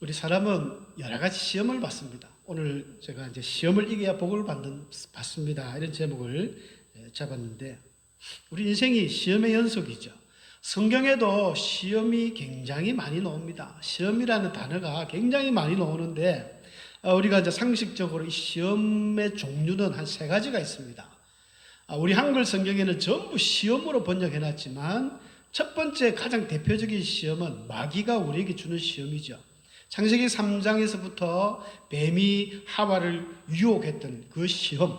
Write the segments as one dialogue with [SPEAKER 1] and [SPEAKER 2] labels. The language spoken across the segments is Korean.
[SPEAKER 1] 우리 사람은 여러 가지 시험을 받습니다. 오늘 제가 이제 시험을 이겨야 복을 받습니다. 이런 제목을 잡았는데, 우리 인생이 시험의 연속이죠. 성경에도 시험이 굉장히 많이 나옵니다. 시험이라는 단어가 굉장히 많이 나오는데, 우리가 이제 상식적으로 이 시험의 종류는 한 세 가지가 있습니다. 우리 한글 성경에는 전부 시험으로 번역해 놨지만, 첫 번째 가장 대표적인 시험은 마귀가 우리에게 주는 시험이죠. 창세기 3장에서부터 뱀이 하와를 유혹했던 그 시험,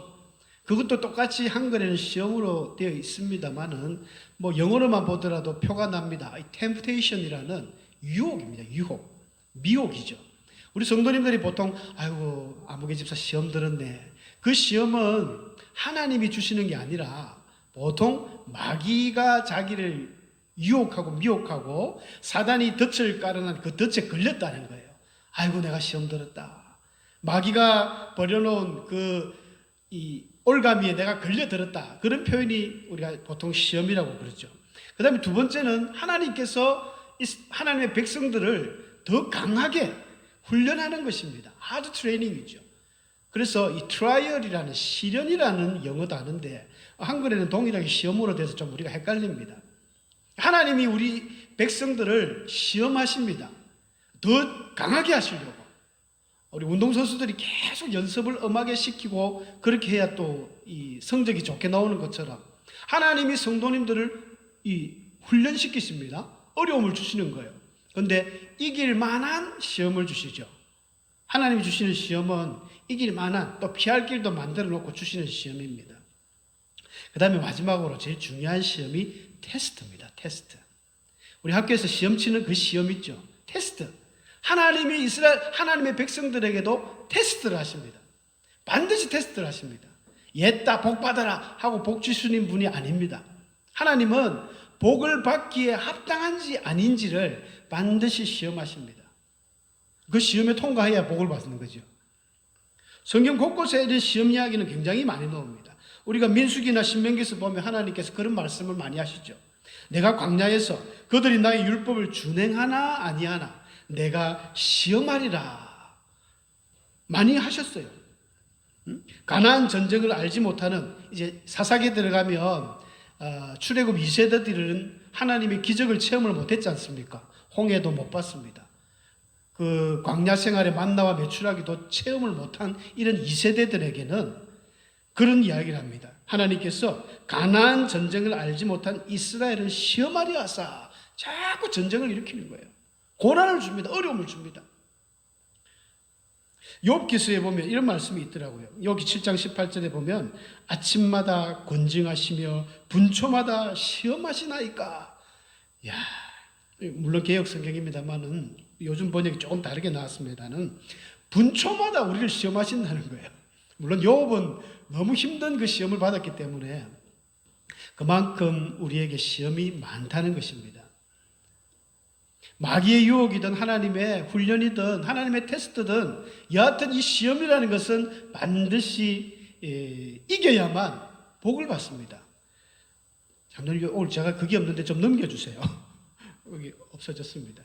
[SPEAKER 1] 그것도 똑같이 한글에는 시험으로 되어 있습니다만은 뭐 영어로만 보더라도 표가 납니다. 이 temptation이라는 유혹입니다. 유혹, 미혹이죠. 우리 성도님들이 보통 아이고 아무개 집사 시험 들었네. 그 시험은 하나님이 주시는 게 아니라 보통 마귀가 자기를 유혹하고 미혹하고 사단이 덫을 깔아놓은 그 덫에 걸렸다는 거예요. 아이고 내가 시험 들었다. 마귀가 버려놓은 이 올가미에 내가 걸려들었다. 그런 표현이 우리가 보통 시험이라고 그러죠. 그 다음에 두 번째는 하나님께서 하나님의 백성들을 더 강하게 훈련하는 것입니다. 하드 트레이닝이죠. 그래서 이 트라이얼이라는 시련이라는 영어 단어인데 한글에는 동일하게 시험으로 돼서 좀 우리가 헷갈립니다. 하나님이 우리 백성들을 시험하십니다. 더 강하게 하시려고. 우리 운동선수들이 계속 연습을 엄하게 시키고 그렇게 해야 또 이 성적이 좋게 나오는 것처럼 하나님이 성도님들을 훈련시키십니다. 어려움을 주시는 거예요. 그런데 이길 만한 시험을 주시죠. 하나님이 주시는 시험은 이길 만한 또 피할 길도 만들어 놓고 주시는 시험입니다. 그 다음에 마지막으로 제일 중요한 시험이 테스트입니다. 테스트. 우리 학교에서 시험 치는 그 시험 있죠. 테스트. 하나님이 하나님의 백성들에게도 테스트를 하십니다. 반드시 테스트를 하십니다. 옛다 복 받아라 하고 복 주시는 분이 아닙니다. 하나님은 복을 받기에 합당한지 아닌지를 반드시 시험하십니다. 그 시험에 통과해야 복을 받는 거죠. 성경 곳곳에 이런 시험 이야기는 굉장히 많이 나옵니다. 우리가 민수기나 신명기에서 보면 하나님께서 그런 말씀을 많이 하시죠. 내가 광야에서 그들이 나의 율법을 준행하나 아니하나 내가 시험하리라 많이 하셨어요. 가나안 전쟁을 알지 못하는 이제 사사기에 들어가면 출애굽 2세대들은 하나님의 기적을 체험을 못했지 않습니까? 홍해도 못 봤습니다. 그 광야 생활의 만나와 메추라기도 체험을 못한 이런 2세대들에게는 그런 이야기를 합니다. 하나님께서 가나안 전쟁을 알지 못한 이스라엘을 시험하려 하사 자꾸 전쟁을 일으키는 거예요. 고난을 줍니다. 어려움을 줍니다. 욥기서에 보면 이런 말씀이 있더라고요. 여기 7장 18절에 보면 아침마다 권징하시며 분초마다 시험하시나이까. 야, 물론 개역 성경입니다만은 요즘 번역이 조금 다르게 나왔습니다는 분초마다 우리를 시험하신다는 거예요. 물론 욥은 너무 힘든 그 시험을 받았기 때문에 그만큼 우리에게 시험이 많다는 것입니다. 마귀의 유혹이든 하나님의 훈련이든 하나님의 테스트든 여하튼 이 시험이라는 것은 반드시 이겨야만 복을 받습니다. 잠깐 오늘 제가 그게 없는데 좀 넘겨주세요. 여기 없어졌습니다.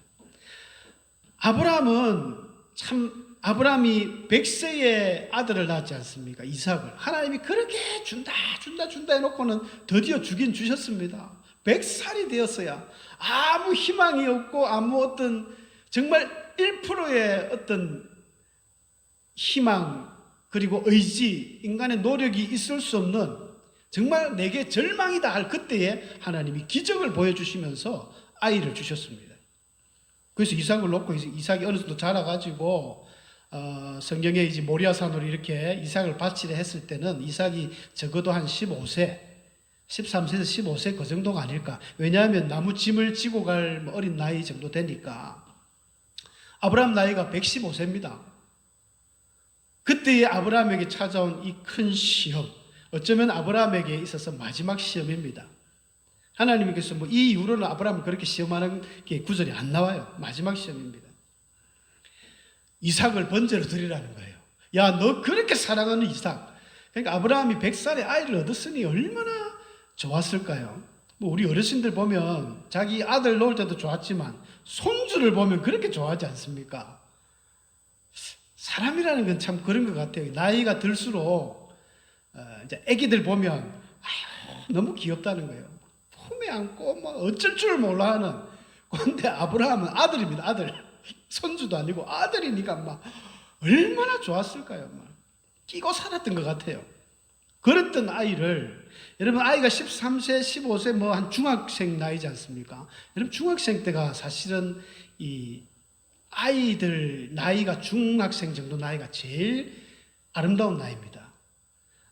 [SPEAKER 1] 아브라함이 100세의 아들을 낳았지 않습니까? 이삭을. 하나님이 그렇게 준다 해놓고는 드디어 주긴 주셨습니다. 100살이 되었어야 아무 희망이 없고 아무 어떤 정말 1%의 어떤 희망 그리고 의지, 인간의 노력이 있을 수 없는 정말 내게 절망이다 할 그때에 하나님이 기적을 보여주시면서 아이를 주셨습니다. 그래서 이삭을 놓고 이삭이 어느 정도 자라가지고 성경에 이제 모리아산으로 이렇게 이삭을 바치려 했을 때는 이삭이 적어도 한 15세 13세에서 15세 그 정도가 아닐까. 왜냐하면 나무 짐을 지고 갈 어린 나이 정도 되니까. 아브라함 나이가 115세입니다. 그때의 아브라함에게 찾아온 이 큰 시험, 어쩌면 아브라함에게 있어서 마지막 시험입니다. 하나님께서 이 이후로는 아브라함을 그렇게 시험하는 게 구절이 안 나와요. 마지막 시험입니다. 이삭을 번제로 드리라는 거예요. 야, 너 그렇게 사랑하는 이삭. 그러니까 아브라함이 100살에 아이를 얻었으니 얼마나 좋았을까요? 우리 어르신들 보면 자기 아들 놓을 때도 좋았지만 손주를 보면 그렇게 좋아하지 않습니까? 사람이라는 건 참 그런 것 같아요. 나이가 들수록 이제 아기들 보면 아유 너무 귀엽다는 거예요. 품에 안고 뭐 어쩔 줄 몰라 하는. 그런데 아브라함은 아들입니다. 아들. 손주도 아니고 아들이니까 막 얼마나 좋았을까요? 막 끼고 살았던 것 같아요. 그랬던 아이를, 여러분 아이가 13세, 15세 뭐 한 중학생 나이지 않습니까? 여러분 중학생 때가 사실은 이 아이들 나이가 중학생 정도 나이가 제일 아름다운 나이입니다.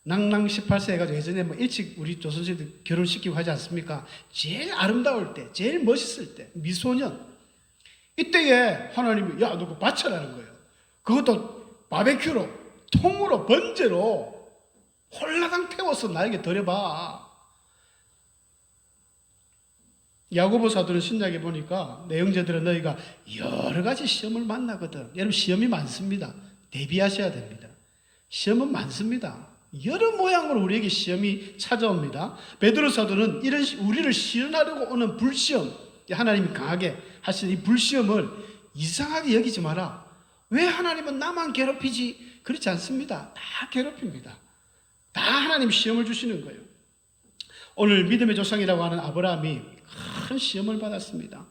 [SPEAKER 1] 낭낭 18세 해가지고 예전에 뭐 일찍 우리 조선시대 결혼시키고 하지 않습니까? 제일 아름다울 때, 제일 멋있을 때, 미소년. 이때에 하나님이 야, 너 그거 바쳐라는 거예요. 그것도 바베큐로, 통으로, 번제로 홀라당 태워서 나에게 드려봐. 야고보 사도는 신약에 보니까 내형제들은 너희가 여러 가지 시험을 만나거든. 여러분 시험이 많습니다. 대비하셔야 됩니다. 시험은 많습니다. 여러 모양으로 우리에게 시험이 찾아옵니다. 베드로 사도는 이런 우리를 시험하려고 오는 불시험, 하나님이 강하게 하신 이 불시험을 이상하게 여기지 마라. 왜 하나님은 나만 괴롭히지? 그렇지 않습니다. 다 괴롭힙니다. 다 하나님 시험을 주시는 거예요. 오늘 믿음의 조상이라고 하는 아브라함이 큰 시험을 받았습니다.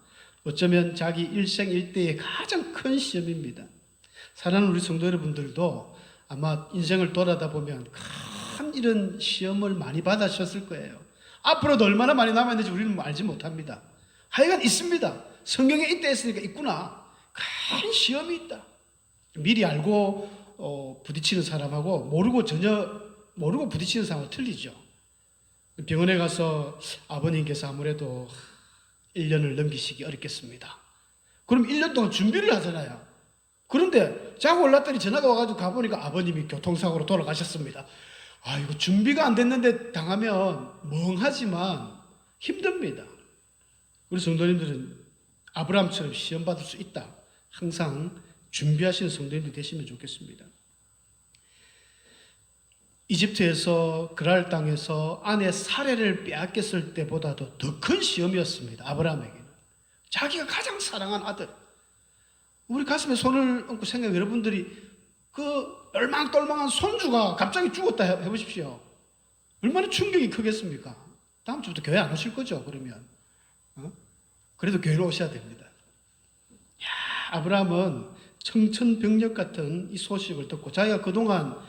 [SPEAKER 1] 어쩌면 자기 일생일대의 가장 큰 시험입니다. 사랑하는 우리 성도 여러분들도 아마 인생을 돌아다 보면 큰 이런 시험을 많이 받으셨을 거예요. 앞으로도 얼마나 많이 남았는지 우리는 알지 못합니다. 하여간 있습니다. 성경에 있다 했으니까 있구나. 큰 시험이 있다. 미리 알고 부딪히는 사람하고 모르고 부딪히는 사람하고 틀리죠. 병원에 가서 아버님께서 아무래도 1년을 넘기시기 어렵겠습니다. 그럼 1년 동안 준비를 하잖아요. 그런데 자고 올랐더니 전화가 와가지고 가보니까 아버님이 교통사고로 돌아가셨습니다. 아, 이거 준비가 안 됐는데 당하면 멍하지만 힘듭니다. 우리 성도님들은 아브라함처럼 시험 받을 수 있다. 항상 준비하시는 성도님들 되시면 좋겠습니다. 이집트에서 그랄 땅에서 아내 사레를 빼앗겼을 때보다도 더 큰 시험이었습니다. 아브라함에게는. 자기가 가장 사랑한 아들. 우리 가슴에 손을 얹고 생각해. 여러분들이 그 얼망떨망한 손주가 갑자기 죽었다 해보십시오. 얼마나 충격이 크겠습니까? 다음 주부터 교회 안 오실 거죠, 그러면. 그래도 교회로 오셔야 됩니다. 야, 아브라함은 청천벽력 같은 이 소식을 듣고 자기가 그동안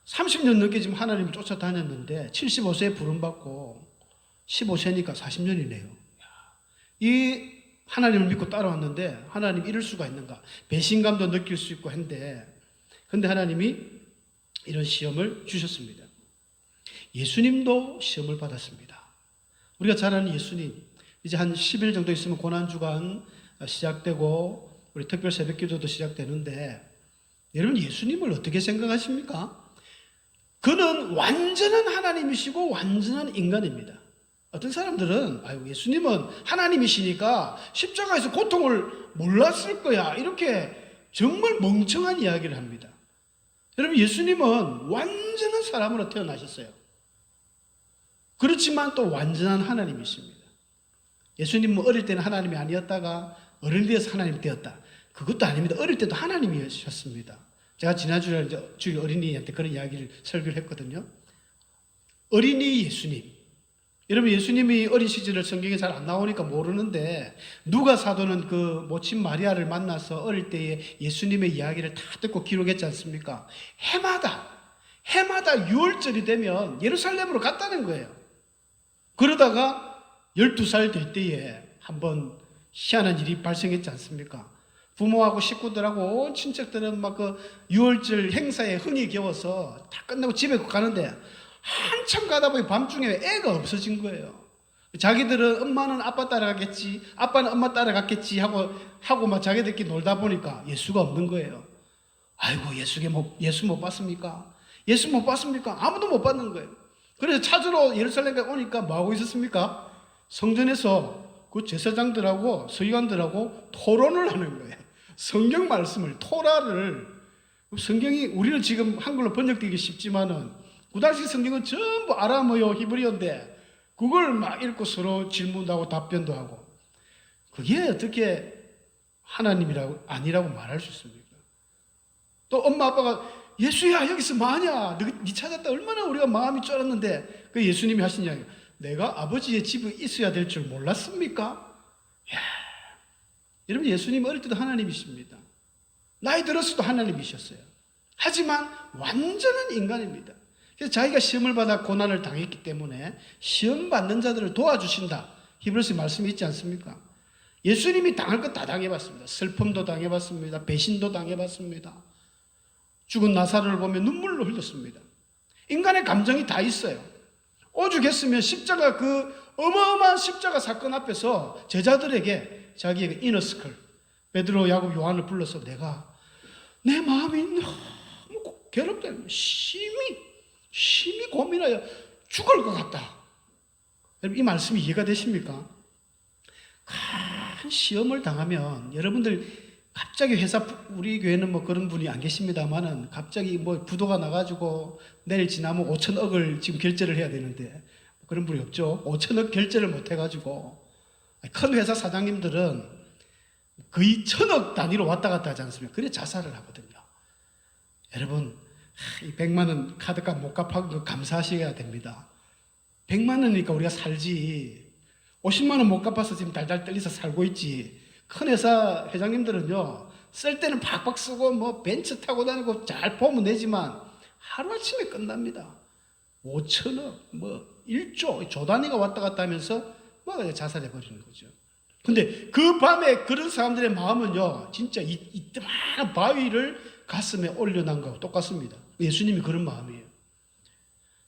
[SPEAKER 1] 30년 넘게 지금 하나님을 쫓아다녔는데 75세에 부름받고 15세니까 40년이네요. 이 하나님을 믿고 따라왔는데 하나님 이럴 수가 있는가? 배신감도 느낄 수 있고 한데 근데 하나님이 이런 시험을 주셨습니다. 예수님도 시험을 받았습니다. 우리가 잘 아는 예수님, 이제 한 10일 정도 있으면 고난주간 시작되고 우리 특별 새벽기도도 시작되는데 여러분 예수님을 어떻게 생각하십니까? 그는 완전한 하나님이시고 완전한 인간입니다. 어떤 사람들은 아유 예수님은 하나님이시니까 십자가에서 고통을 몰랐을 거야 이렇게 정말 멍청한 이야기를 합니다. 여러분 예수님은 완전한 사람으로 태어나셨어요. 그렇지만 또 완전한 하나님이십니다. 예수님은 어릴 때는 하나님이 아니었다가 어른이 되어서 하나님이 되었다. 그것도 아닙니다. 어릴 때도 하나님이셨습니다. 제가 지난주에 주일 어린이한테 그런 이야기를 설교를 했거든요. 어린이 예수님. 여러분 예수님이 어린 시절을 성경에 잘 안 나오니까 모르는데 누가 사도는 그 모친 마리아를 만나서 어릴 때에 예수님의 이야기를 다 듣고 기록했지 않습니까? 해마다 유월절이 되면 예루살렘으로 갔다는 거예요. 그러다가 12살 될 때에 한번 희한한 일이 발생했지 않습니까? 부모하고 식구들하고 온 친척들은 막 그 유월절 행사에 흥이 겨워서 다 끝나고 집에 가는데 한참 가다 보니 밤중에 애가 없어진 거예요. 자기들은 엄마는 아빠 따라가겠지, 아빠는 엄마 따라갔겠지 하고 막 자기들끼리 놀다 보니까 예수가 없는 거예요. 아이고 예수 못 봤습니까? 예수 못 봤습니까? 아무도 못 봤는 거예요. 그래서 찾으러 예루살렘에 오니까 뭐 하고 있었습니까? 성전에서 그 제사장들하고 서기관들하고 토론을 하는 거예요. 성경 말씀을 토라를 성경이 우리는 지금 한글로 번역되기 쉽지만은 그 당시 성경은 전부 아람어요 히브리어인데 그걸 막 읽고 서로 질문도 하고 답변도 하고 그게 어떻게 하나님이라고 아니라고 말할 수 있습니까? 또 엄마 아빠가 예수야 여기서 뭐하냐? 네 찾았다. 얼마나 우리가 마음이 쫄았는데 그 예수님이 하신 이야기, 내가 아버지의 집에 있어야 될 줄 몰랐습니까? 이야, 여러분 예수님 어릴 때도 하나님이십니다. 나이 들었어도 하나님이셨어요. 하지만 완전한 인간입니다. 그래서 자기가 시험을 받아 고난을 당했기 때문에 시험 받는 자들을 도와주신다. 히브리서 말씀이 있지 않습니까? 예수님이 당할 것 다 당해봤습니다. 슬픔도 당해봤습니다. 배신도 당해봤습니다. 죽은 나사로를 보면 눈물로 흘렸습니다. 인간의 감정이 다 있어요. 오죽했으면 십자가, 그 어마어마한 십자가 사건 앞에서 제자들에게 자기의 이너스컬, 베드로, 야곱, 요한을 불러서 내가 내 마음이 너무 괴롭다, 심히 고민하여 죽을 것 같다. 여러분 이 말씀이 이해가 되십니까? 큰 시험을 당하면 여러분들 갑자기 회사, 우리 교회는 뭐 그런 분이 안 계십니다만은 갑자기 뭐 부도가 나가지고 내일 지나면 5천억을 지금 결제를 해야 되는데 그런 분이 없죠. 5천억 결제를 못 해가지고 큰 회사 사장님들은 거의 1,000억 단위로 왔다 갔다 하지 않습니까? 그래 자살을 하거든요. 여러분 이 100만 원 카드값 못 갚은 거 감사하셔야 됩니다. 100만 원이니까 우리가 살지 50만 원 못 갚아서 지금 달달 떨리서 살고 있지. 큰 회사 회장님들은요 쓸 때는 팍팍 쓰고 뭐 벤츠 타고 다니고 잘 보면 되지만 하루아침에 끝납니다. 5천억 뭐 1조 조 단위가 왔다 갔다 하면서 뭐 자살해버리는 거죠. 근데 그 밤에 그런 사람들의 마음은요 진짜 이따만한 바위를 가슴에 올려놓은 거하고 똑같습니다. 예수님이 그런 마음이에요.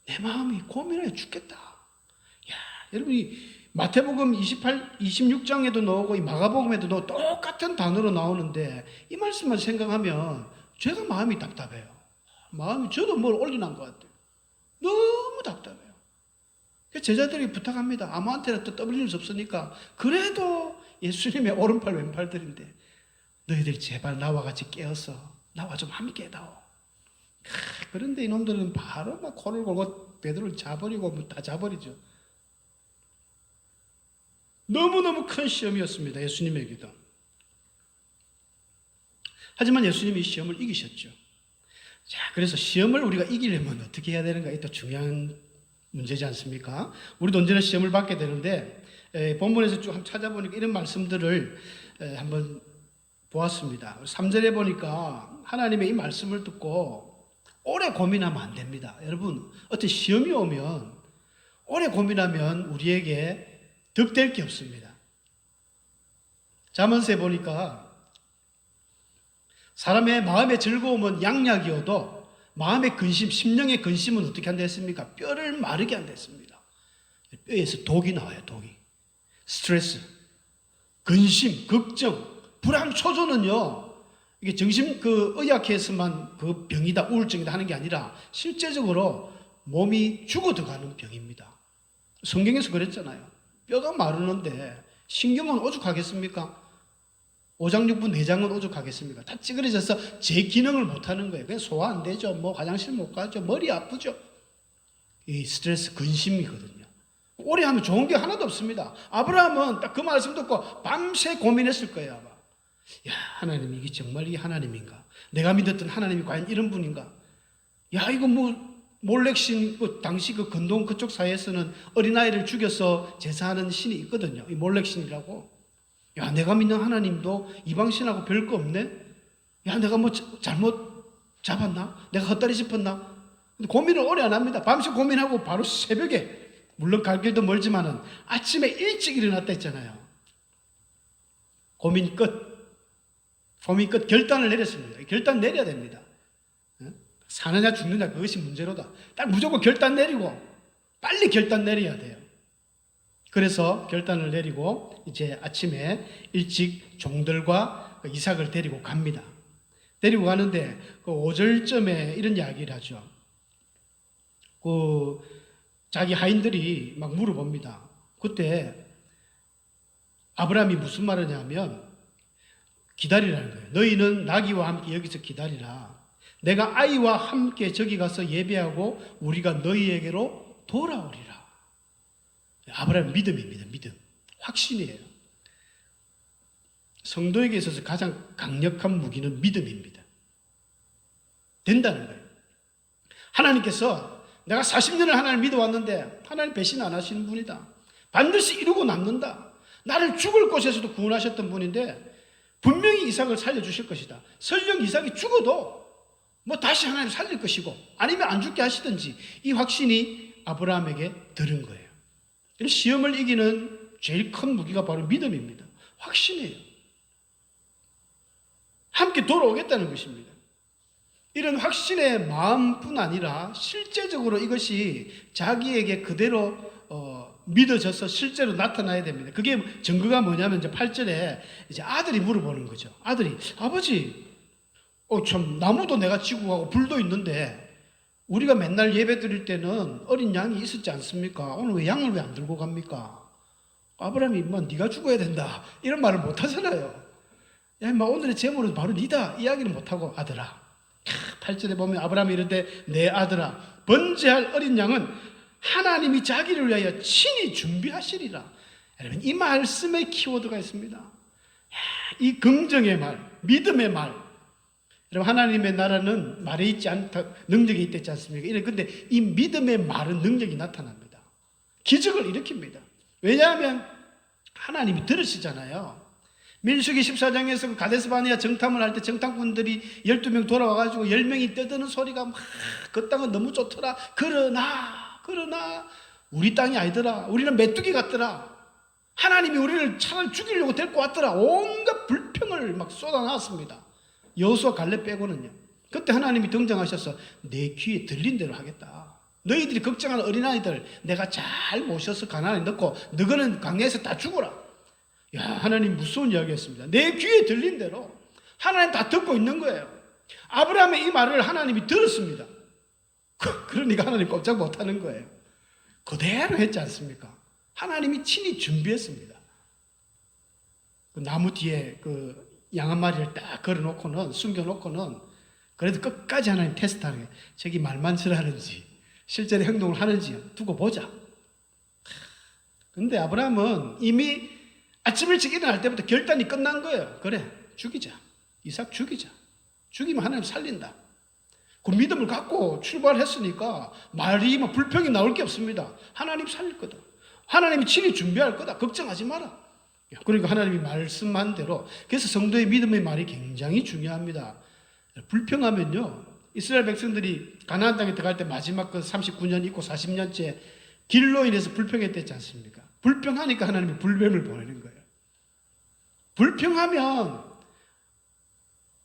[SPEAKER 1] 내 마음이 고민하여 죽겠다. 야, 여러분이 마태복음 26장에도 나오고 이 마가복음에도 나오고 똑같은 단어로 나오는데 이 말씀만 생각하면 제가 마음이 답답해요. 마음이 저도 뭘 올려놓은 것 같아요. 너무 답답해요. 제자들이 부탁합니다. 아무한테나 또 떠밀릴 수 없으니까 그래도 예수님의 오른팔 왼팔들인데 너희들 제발 나와 같이 깨어서 나와 좀 함께 해다오. 그런데 이놈들은 바로 막 코를 골고 베드로를 자버리고 뭐 다 자버리죠. 너무너무 큰 시험이었습니다. 예수님에게도. 하지만 예수님이 시험을 이기셨죠. 자, 그래서 시험을 우리가 이기려면 어떻게 해야 되는가? 이게 또 중요한 문제지 않습니까? 우리도 언제나 시험을 받게 되는데 본문에서 쭉 한번 찾아보니까 이런 말씀들을 한번 보았습니다. 3절에 보니까 하나님의 이 말씀을 듣고 오래 고민하면 안 됩니다. 여러분 어떤 시험이 오면 오래 고민하면 우리에게 득될 게 없습니다. 잠언서에 보니까 사람의 마음의 즐거움은 양약이어도 마음의 근심, 심령의 근심은 어떻게 한다 했습니까? 뼈를 마르게 한다 했습니다. 뼈에서 독이 나와요. 독이. 스트레스, 근심, 걱정, 불안, 초조는요 이게 정신 의학회에서만 그 병이다, 우울증이다 하는 게 아니라 실제적으로 몸이 죽어들어가는 병입니다. 성경에서 그랬잖아요. 뼈가 마르는데 신경은 오죽하겠습니까? 오장육부 내장은 오죽하겠습니까? 다 찌그러져서 제 기능을 못하는 거예요. 그냥 소화 안 되죠. 뭐 화장실 못 가죠. 머리 아프죠. 이 스트레스 근심이거든요. 오래 하면 좋은 게 하나도 없습니다. 아브라함은 딱 그 말씀 듣고 밤새 고민했을 거예요. 아마. 야, 하나님 이게 정말 이 하나님인가? 내가 믿었던 하나님이 과연 이런 분인가? 야, 이거 뭐 몰렉신, 당시 그 근동 그쪽 사이에서는 어린아이를 죽여서 제사하는 신이 있거든요. 이 몰렉신이라고. 야, 내가 믿는 하나님도 이방신하고 별 거 없네? 야, 내가 뭐 잘못 잡았나? 내가 헛다리 짚었나? 근데 고민을 오래 안 합니다. 밤새 고민하고 바로 새벽에, 물론 갈 길도 멀지만은 아침에 일찍 일어났다 했잖아요. 고민 끝. 결단을 내렸습니다. 결단 내려야 됩니다. 사느냐 죽느냐 그것이 문제로다. 딱 무조건 결단 내리고 빨리 결단 내려야 돼요. 그래서 결단을 내리고 이제 아침에 일찍 종들과 이삭을 데리고 갑니다. 데리고 가는데 그 5절쯤에 이런 이야기를 하죠. 그 자기 하인들이 막 물어봅니다. 그때 아브라함이 무슨 말을 하냐면 기다리라는 거예요. 너희는 나귀와 함께 여기서 기다리라. 내가 아이와 함께 저기 가서 예배하고 우리가 너희에게로 돌아오리라. 아브라함 믿음입니다. 믿음. 확신이에요. 성도에게 있어서 가장 강력한 무기는 믿음입니다. 된다는 거예요. 하나님께서 내가 40년을 하나님을 믿어왔는데 하나님 배신 안 하시는 분이다. 반드시 이루고 남는다. 나를 죽을 곳에서도 구원하셨던 분인데 분명히 이삭을 살려주실 것이다. 설령 이삭이 죽어도 뭐 다시 하나님 살릴 것이고 아니면 안 죽게 하시든지 이 확신이 아브라함에게 들은 거예요. 시험을 이기는 제일 큰 무기가 바로 믿음입니다. 확신이에요. 함께 돌아오겠다는 것입니다. 이런 확신의 마음뿐 아니라 실제적으로 이것이 자기에게 그대로 믿어져서 실제로 나타나야 됩니다. 그게 증거가 뭐냐면 이제 8절에 이제 아들이 물어보는 거죠. 아들이 아버지, 참 나무도 내가 지고 가고 불도 있는데 우리가 맨날 예배 드릴 때는 어린 양이 있었지 않습니까? 오늘 왜 양을 왜 안 들고 갑니까? 아브라함이 임마 네가 죽어야 된다 이런 말을 못 하잖아요. 야 임마 오늘의 제물은 바로 니다 이야기는 못 하고 아들아. 8절에 보면 아브라함이 이르되 내 아들아 번제할 어린 양은 하나님이 자기를 위하여 친히 준비하시리라. 여러분 이 말씀에 키워드가 있습니다. 이 긍정의 말, 믿음의 말. 여러분 하나님의 나라는 말에 있지 않다 능력이 있지 않습니까? 근데 이 믿음의 말은 능력이 나타납니다. 기적을 일으킵니다. 왜냐하면 하나님이 들으시잖아요. 민수기 14장에서 가데스 바네아 정탐을 할 때 정탐꾼들이 12명 돌아와가지고 10명이 떠드는 소리가 막 그 땅은 너무 좋더라. 그러나 우리 땅이 아니더라. 우리는 메뚜기 같더라. 하나님이 우리를 차라리 죽이려고 데리고 왔더라. 온갖 불평을 막 쏟아놨습니다. 여호수아 갈렙 빼고는요. 그때 하나님이 등장하셔서 내 귀에 들린 대로 하겠다. 너희들이 걱정하는 어린아이들 내가 잘 모셔서 가나안에 넣고 너희는 강야에서 다 죽어라. 야, 하나님 무서운 이야기였습니다. 내 귀에 들린 대로 하나님 다 듣고 있는 거예요. 아브라함의 이 말을 하나님이 들었습니다. 그러니까 하나님 꼼짝 못하는 거예요. 그대로 했지 않습니까? 하나님이 친히 준비했습니다. 그 나무 뒤에 그 양 한 마리를 딱 걸어놓고는 숨겨놓고는 그래도 끝까지 하나님 테스트하는 거예요. 저기 말만 잘하는지 실제로 행동을 하는지 두고 보자. 그런데 아브라함은 이미 아침 일찍 일어날 때부터 결단이 끝난 거예요. 그래 죽이자. 이삭 죽이자. 죽이면 하나님 살린다. 그 믿음을 갖고 출발했으니까 말이 뭐 불평이 나올 게 없습니다. 하나님 살릴 거다. 하나님이 친히 준비할 거다. 걱정하지 마라. 그러니까 하나님이 말씀한 대로. 그래서 성도의 믿음의 말이 굉장히 중요합니다. 불평하면요, 이스라엘 백성들이 가나안 땅에 들어갈 때 마지막 그 39년 있고 40년째 길로 인해서 불평했댔지 않습니까? 불평하니까 하나님이 불뱀을 보내는 거예요. 불평하면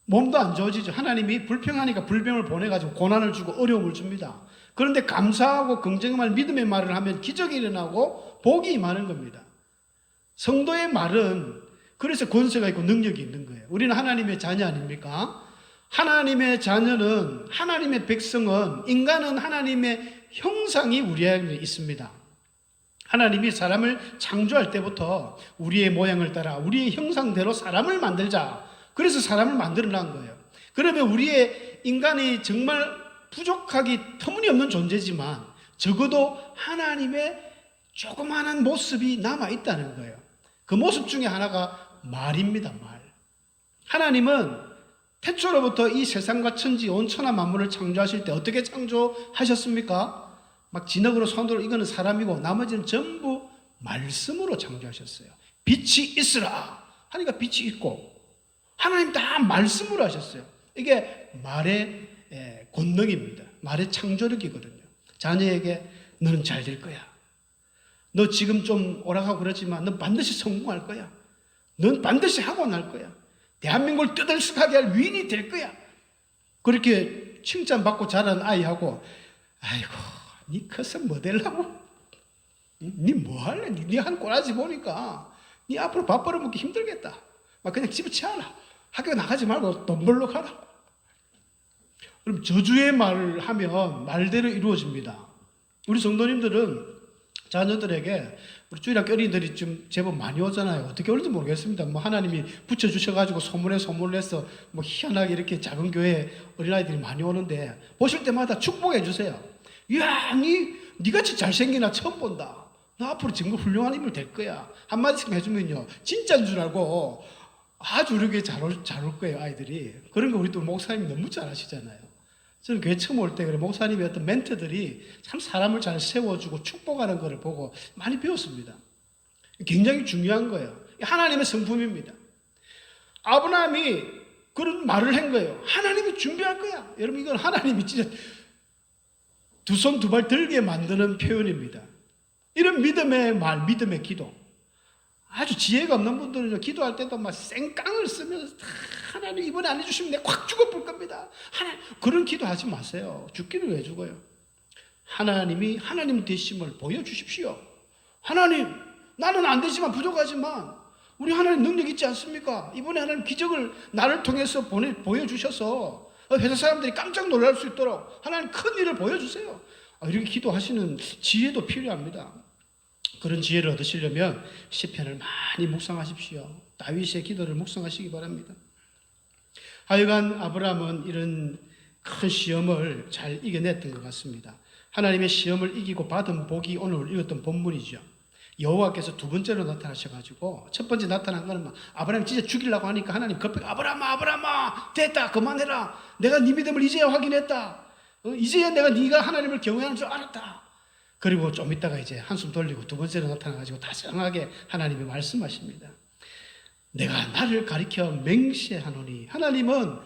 [SPEAKER 1] 몸도 안 좋아지죠. 하나님이 불평하니까 불뱀을 보내가지고 고난을 주고 어려움을 줍니다. 그런데 감사하고 긍정의 말, 믿음의 말을 하면 기적이 일어나고 복이 임하는 겁니다. 성도의 말은 그래서 권세가 있고 능력이 있는 거예요. 우리는 하나님의 자녀 아닙니까? 하나님의 자녀는, 하나님의 백성은, 인간은 하나님의 형상이 우리 안에 있습니다. 하나님이 사람을 창조할 때부터 우리의 모양을 따라 우리의 형상대로 사람을 만들자. 그래서 사람을 만들어 놓은 거예요. 그러면 우리의 인간이 정말 부족하기 터무니없는 존재지만 적어도 하나님의 조그마한 모습이 남아있다는 거예요. 그 모습 중에 하나가 말입니다. 말. 하나님은 태초로부터 이 세상과 천지 온 천하 만물을 창조하실 때 어떻게 창조하셨습니까? 막 진흙으로 손으로 이거는 사람이고 나머지는 전부 말씀으로 창조하셨어요. 빛이 있으라 하니까 빛이 있고 하나님 다 말씀으로 하셨어요. 이게 말의 권능입니다. 말의 창조력이거든요. 자녀에게 너는 잘 될 거야. 너 지금 좀 오락하고 그러지만 넌 반드시 성공할 거야. 넌 반드시 하고 날 거야. 대한민국을 떠들썩하게 할 위인이 될 거야. 그렇게 칭찬받고 자란 아이하고 아이고 니 커서 뭐 되려고? 니 뭐 할래? 니 한 꼬라지 보니까 니 앞으로 밥 벌어먹기 힘들겠다. 막 그냥 집에 치워라. 학교 나가지 말고 돈 벌러 가라. 그럼 저주의 말을 하면 말대로 이루어집니다. 우리 성도님들은 자녀들에게 우리 주일학교 어린이들이 좀 제법 많이 오잖아요. 어떻게 오는지 모르겠습니다. 뭐 하나님이 붙여주셔가지고 소문에 소문을 내서 뭐 희한하게 이렇게 작은 교회 어린아이들이 많이 오는데 보실 때마다 축복해 주세요. 이야, 니같이 잘생긴 아 처음 본다. 나 앞으로 정말 훌륭한 인물 될 거야. 한마디씩 해주면요. 진짜인 줄 알고 아주 이렇게 잘 올 거예요, 아이들이. 그런 거 우리 또 목사님이 너무 잘 아시잖아요. 저는 교회 처음 올 때 그래 목사님의 어떤 멘트들이 참 사람을 잘 세워주고 축복하는 것을 보고 많이 배웠습니다. 굉장히 중요한 거예요. 하나님의 성품입니다. 아브라함이 그런 말을 한 거예요. 하나님이 준비할 거야. 여러분 이건 하나님이 진짜 두 손 두 발 들게 만드는 표현입니다. 이런 믿음의 말, 믿음의 기도. 아주 지혜가 없는 분들은 기도할 때도 막 생깡을 쓰면서 하나님 이번에 안 해주시면 내가 확 죽어볼 겁니다. 하나님, 그런 기도하지 마세요. 죽기를 왜 죽어요? 하나님이 하나님 되심을 보여주십시오. 하나님, 나는 안 되지만 부족하지만 우리 하나님 능력 있지 않습니까? 이번에 하나님 기적을 나를 통해서 보여주셔서 회사 사람들이 깜짝 놀랄 수 있도록 하나님 큰 일을 보여주세요. 이렇게 기도하시는 지혜도 필요합니다. 그런 지혜를 얻으시려면 시편을 많이 묵상하십시오. 다윗의 기도를 묵상하시기 바랍니다. 하여간 아브라함은 이런 큰 시험을 잘 이겨냈던 것 같습니다. 하나님의 시험을 이기고 받은 복이 오늘 읽었던 본문이죠. 여호와께서 두 번째로 나타나셔가지고 첫 번째 나타난 거는 아브라함이 진짜 죽이려고 하니까 하나님 급하게 아브라함아 됐다 그만해라. 내가 네 믿음을 이제야 확인했다. 이제야 내가 네가 하나님을 경외하는 줄 알았다. 그리고 좀 있다가 이제 한숨 돌리고 두 번째로 나타나가지고 다정하게 하나님이 말씀하십니다. 내가 나를 가리켜 맹세하노니. 하나님은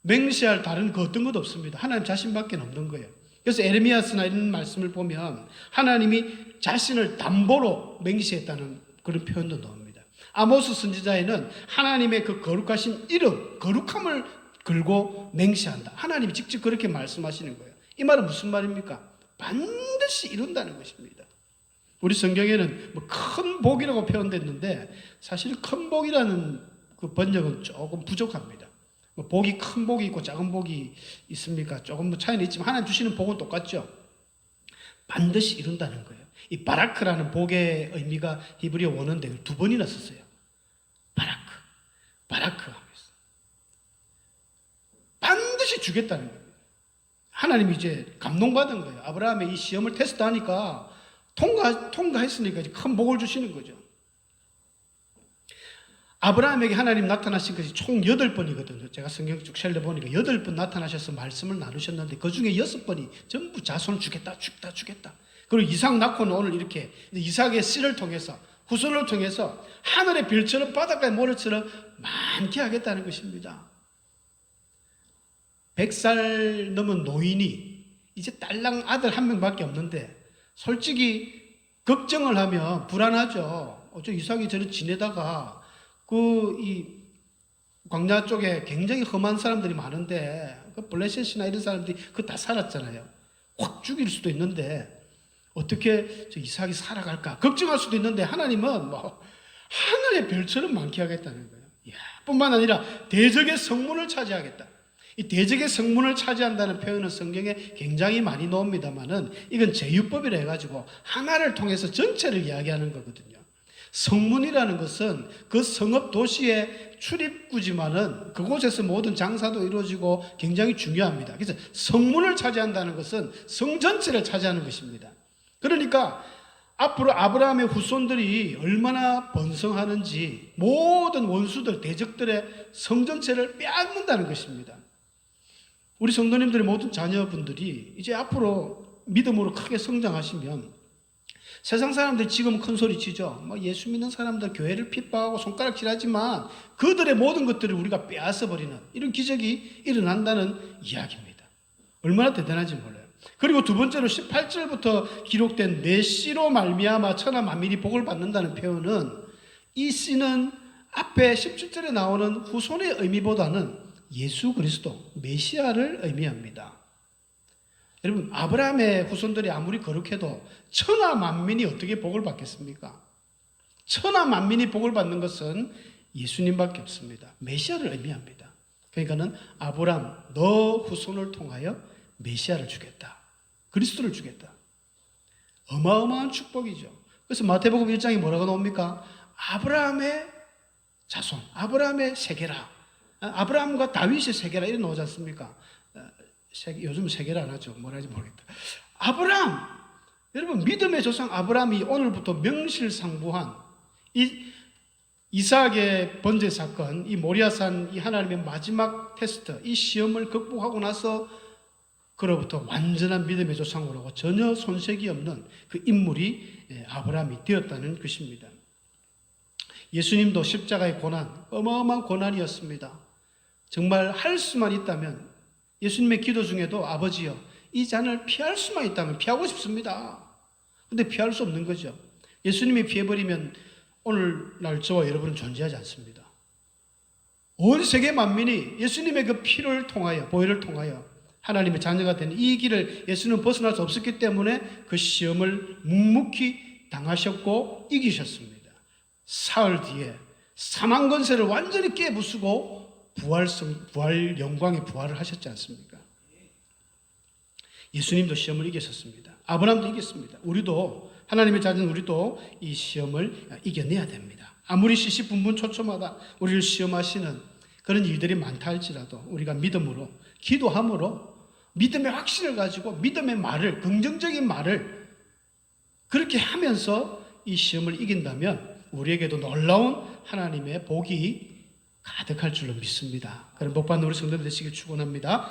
[SPEAKER 1] 맹세할 다른 그 어떤 것도 없습니다. 하나님 자신밖에 없는 거예요. 그래서 에레미야서나 이런 말씀을 보면 하나님이 자신을 담보로 맹세했다는 그런 표현도 나옵니다. 아모스 선지자에는 하나님의 그 거룩하신 이름, 거룩함을 걸고 맹세한다. 하나님이 직접 그렇게 말씀하시는 거예요. 이 말은 무슨 말입니까? 반드시 이룬다는 것입니다. 우리 성경에는 뭐 큰 복이라고 표현됐는데 사실 큰 복이라는 그 번역은 조금 부족합니다. 뭐 복이 큰 복이 있고 작은 복이 있습니까? 조금 뭐 차이는 있지만 하나님 주시는 복은 똑같죠. 반드시 이룬다는 거예요. 이 바라크라는 복의 의미가 히브리어 원어인데 두 번이나 썼어요. 바라크 하면서 반드시 주겠다는 거예요. 하나님이 이제 감동받은 거예요. 아브라함의 이 시험을 테스트하니까 통과했으니까 이제 큰 복을 주시는 거죠. 아브라함에게 하나님 나타나신 것이 총 8번이거든요. 제가 성경 쭉 살려보니까 8번 나타나셔서 말씀을 나누셨는데 그 중에 6번이 전부 자손을 주겠다. 그리고 이삭 낳고는 오늘 이렇게 이삭의 씨를 통해서 후손을 통해서 하늘의 별처럼 바닷가의 모래처럼 많게 하겠다는 것입니다. 100살 넘은 노인이 이제 딸랑 아들 한 명밖에 없는데 솔직히 걱정을 하면 불안하죠. 어쩌 이삭이 저를 지내다가 이 광야 쪽에 굉장히 험한 사람들이 많은데 그 블레셋이나 이런 사람들이 그거 다 살았잖아요. 확 죽일 수도 있는데 어떻게 저 이삭이 살아갈까 걱정할 수도 있는데 하나님은 뭐 하늘의 별처럼 많게 하겠다는 거예요. 뿐만 아니라 대적의 성문을 차지하겠다. 이 대적의 성문을 차지한다는 표현은 성경에 굉장히 많이 나옵니다만은 이건 제유법이라 해가지고 하나를 통해서 전체를 이야기하는 거거든요. 성문이라는 것은 그 성읍 도시의 출입구지만은 그곳에서 모든 장사도 이루어지고 굉장히 중요합니다. 그래서 성문을 차지한다는 것은 성 전체를 차지하는 것입니다. 그러니까 앞으로 아브라함의 후손들이 얼마나 번성하는지 모든 원수들, 대적들의 성 전체를 빼앗는다는 것입니다. 우리 성도님들의 모든 자녀분들이 이제 앞으로 믿음으로 크게 성장하시면 세상 사람들이 지금 큰 소리 치죠. 예수 믿는 사람들 교회를 핍박하고 손가락질하지만 그들의 모든 것들을 우리가 빼앗아 버리는 이런 기적이 일어난다는 이야기입니다. 얼마나 대단한지 몰라요. 그리고 두 번째로 18절부터 기록된 메시로 말미암아 천하 만민이 복을 받는다는 표현은 이 씨는 앞에 17절에 나오는 후손의 의미보다는 예수 그리스도 메시아를 의미합니다. 여러분 아브라함의 후손들이 아무리 거룩해도 천하 만민이 어떻게 복을 받겠습니까? 천하 만민이 복을 받는 것은 예수님밖에 없습니다. 메시아를 의미합니다. 그러니까는 아브라함 너 후손을 통하여 메시아를 주겠다. 그리스도를 주겠다. 어마어마한 축복이죠. 그래서 마태복음 1장에 뭐라고 나옵니까? 아브라함의 자손, 아브라함의 세계라. 아브라함과 다윗의 세계라 이런 나오지 않습니까? 요즘 세계라 안 하죠. 뭐라 하지 모르겠다. 아브라함, 여러분 믿음의 조상 아브라함이 오늘부터 명실상부한 이 이삭의 번제 사건, 이 모리아산 이 하나님의 마지막 테스트, 이 시험을 극복하고 나서 그로부터 완전한 믿음의 조상으로 전혀 손색이 없는 그 인물이 아브라함이 되었다는 것입니다. 예수님도 십자가의 고난, 어마어마한 고난이었습니다. 정말 할 수만 있다면 예수님의 기도 중에도 아버지여 이 잔을 피할 수만 있다면 피하고 싶습니다. 근데 피할 수 없는 거죠. 예수님이 피해버리면 오늘날 저와 여러분은 존재하지 않습니다. 온 세계 만민이 예수님의 그 피를 통하여, 보혈을 통하여 하나님의 자녀가 된 이 길을 예수는 벗어날 수 없었기 때문에 그 시험을 묵묵히 당하셨고 이기셨습니다. 사흘 뒤에 사망 권세를 완전히 깨부수고 부활 영광의 부활을 하셨지 않습니까? 예수님도 시험을 이기셨습니다. 아브라함도 이겼습니다. 우리도 하나님의 자녀는 우리도 이 시험을 이겨내야 됩니다. 아무리 시시분분초초마다 우리를 시험하시는 그런 일들이 많다 할지라도 우리가 믿음으로 기도함으로 믿음의 확신을 가지고 믿음의 말을 긍정적인 말을 그렇게 하면서 이 시험을 이긴다면 우리에게도 놀라운 하나님의 복이 가득할 줄로 믿습니다. 그런 복 받는 우리 성도들 되시길 축원합니다.